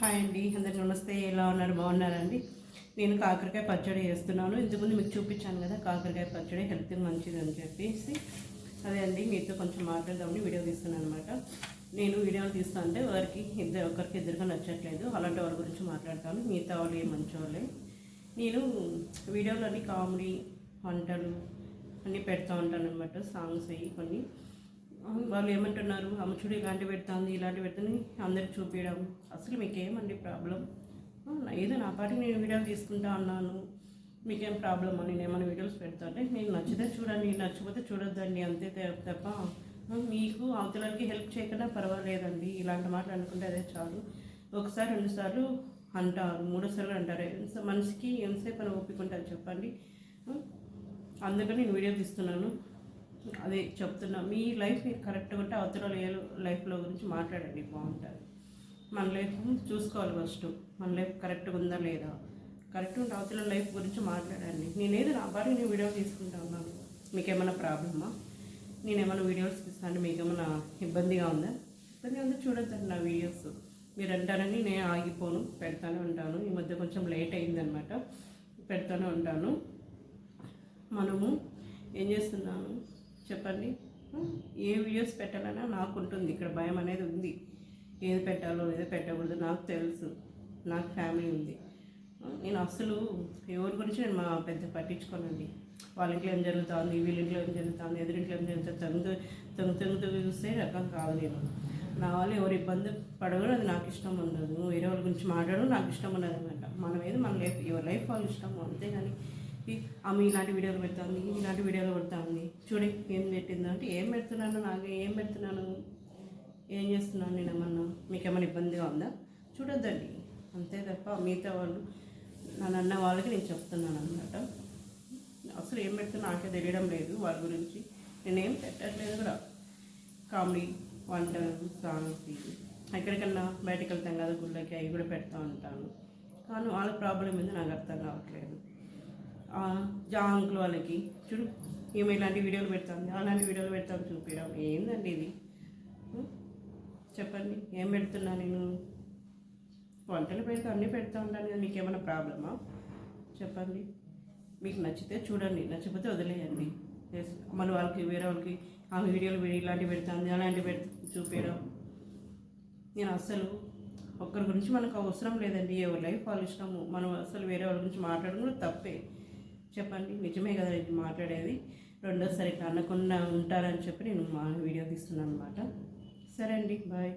Hi అండి, అందరికి నమస్తే. ఎలా ఉన్నారు? బాగున్నారండి? నేను కాకరకాయ పచ్చడి చేస్తున్నాను. ఇంతకుముందు మీకు చూపించాను కదా, కాకరకాయ పచ్చడి హెల్త్కి మంచిది అని చెప్పేసి అదే అండి మీతో కొంచెం మాట్లాడదామని వీడియో తీస్తున్నాను అనమాట. నేను వీడియోలు తీస్తా అంటే ఒకరికి ఇద్దరికి నచ్చట్లేదు, అలాంటి వాళ్ళ గురించి మాట్లాడతాను. మిగతా వాళ్ళు ఏం మంచి వాళ్ళే. నేను వీడియోలు అన్నీ కామెడీ, వంటలు అన్నీ పెడతా ఉంటాను అనమాట. సాంగ్స్ అయ్యి కొన్ని వాళ్ళు ఏమంటున్నారు, అమ్మచుడు ఇలాంటివి పెడుతుంది ఇలాంటివి పెడుతుంది అందరికి చూపించడం. అసలు మీకేమండి ప్రాబ్లం? ఏదో నా పాటికి నేను వీడియోలు తీసుకుంటా అన్నాను, మీకేం ప్రాబ్లం అని నేను ఏమైనా వీడియోస్ పెడతా అంటే నేను నచ్చితే చూడండి, నచ్చిపోతే చూడొద్దండి, అంతే తప్ప మీకు అవతలకి హెల్ప్ చేయకుండా పర్వాలేదండి. ఇలాంటి మాటలు అనుకుంటే అదే చాలు. ఒకసారి రెండుసార్లు అంటారు, మూడోసార్లు అంటారు. మనిషికి ఎంతసేపు అని ఒప్పుకుంటారు చెప్పండి. అందుకని నేను వీడియో తీస్తున్నాను. అదే చెప్తున్నా, మీ లైఫ్ మీరు కరెక్ట్గా ఉంటే అవతల లైఫ్లో గురించి మాట్లాడండి, బాగుంటుంది. మన లైఫ్ చూసుకోవాలి ఫస్ట్, మన లైఫ్ కరెక్ట్గా ఉందా లేదా. కరెక్ట్ ఉంటే అవతల లైఫ్ గురించి మాట్లాడండి. నేనేది నా బాడీ నేను వీడియో తీసుకుంటా ఉన్నాను, మీకేమైనా ప్రాబ్లమా? నేనేమైనా వీడియోస్ తీస్తాను మీకేమైనా ఇబ్బందిగా ఉందా? ఇబ్బందిగా ఉందా చూడొద్దండి నా వీడియోస్. మీరు అంటారని నేను ఆగిపోను, పెడతానే ఉంటాను. ఈ మధ్య కొంచెం లేట్ అయిందనమాట, పెడతానే ఉంటాను. మనము ఏం చేస్తున్నాను చెప్పండి. ఏ వీడియోస్ పెట్టాలన్నా నాకు ఉంటుంది, ఇక్కడ భయం అనేది ఉంది. ఏది పెట్టాలో ఏది పెట్టకూడదు నాకు తెలుసు, నాకు ఫ్యామిలీ ఉంది. నేను అసలు ఎవరి గురించి నేను పెద్ద పట్టించుకోనండి. వాళ్ళ ఇంట్లో ఏం జరుగుతుంది, వీళ్ళ ఇంట్లో ఏం జరుగుతుంది, ఎదురింట్లో ఏం జరుగుతుంది, తొంగుతూ చూస్తే రకం కాదు. నేను నా వాళ్ళు ఎవరు ఇబ్బంది పడగడం అది నాకు ఇష్టం ఉండదు. వేరే వాళ్ళ గురించి మాట్లాడడం నాకు ఇష్టం ఉండదు అనమాట. మనం ఏది మన లైఫ్, ఎవరి లైఫ్ వాళ్ళు ఇష్టము, అంతేగాని ఆమె ఇలాంటి వీడియోలు పెడుతుంది, ఇలాంటి వీడియోలు పెడుతుంది, చూడి ఏం పెట్టిందంటే ఏం పెడుతున్నాను, నాకు ఏం పెడుతున్నాను, ఏం చేస్తున్నాను, నేను ఏమన్నా మీకేమైనా ఇబ్బందిగా ఉందా? చూడొద్దండి, అంతే తప్ప మిగతా వాళ్ళు నన్ను అన్న వాళ్ళకి నేను చెప్తున్నాను అనమాట. అసలు ఏం పెడుతున్నా నాకే తెలియడం లేదు, వాళ్ళ గురించి నేనేం పెట్టట్లేదు కూడా. కామెడీ, వంటలు, సాంగ్స్, ఎక్కడికన్నా బయటకు వెళ్తాం కదా గుళ్ళకి, అవి కూడా పెడతా ఉంటాను. కానీ వాళ్ళ ప్రాబ్లం ఏందో నాకు అర్థం కావట్లేదు. జాంకులు వాళ్ళకి చూడు ఏమో ఇలాంటి వీడియోలు పెడతాను, అలాంటి వీడియోలు పెడతాను చూపించడం ఏందండి ఇది? చెప్పండి, ఏం పెడుతున్నా నేను? వంటలు పెడతా, అన్నీ పెడతా ఉంటాను కదా, మీకు ఏమైనా ప్రాబ్లమా చెప్పండి. మీకు నచ్చితే చూడండి, నచ్చిపోతే వదిలేయండి. మళ్ళీ వాళ్ళకి వేరే వాళ్ళకి ఆ వీడియోలు ఇలాంటివి పెడతాను అలాంటివి చూపించడం. నేను అసలు ఒక్కరి గురించి మనకు అవసరం లేదండి, ఎవరి లైఫ్ వాళ్ళు ఇష్టము. మనం అసలు వేరే వాళ్ళ గురించి మాట్లాడడం కూడా తప్పే. చెప్పండి, నిజమే కదా నేను మాట్లాడేది. రెండోసారి ఇట్లా అనకుండా ఉంటారని చెప్పి నేను వీడియో తీస్తున్నాను అనమాట. సరే అండి, బాయ్.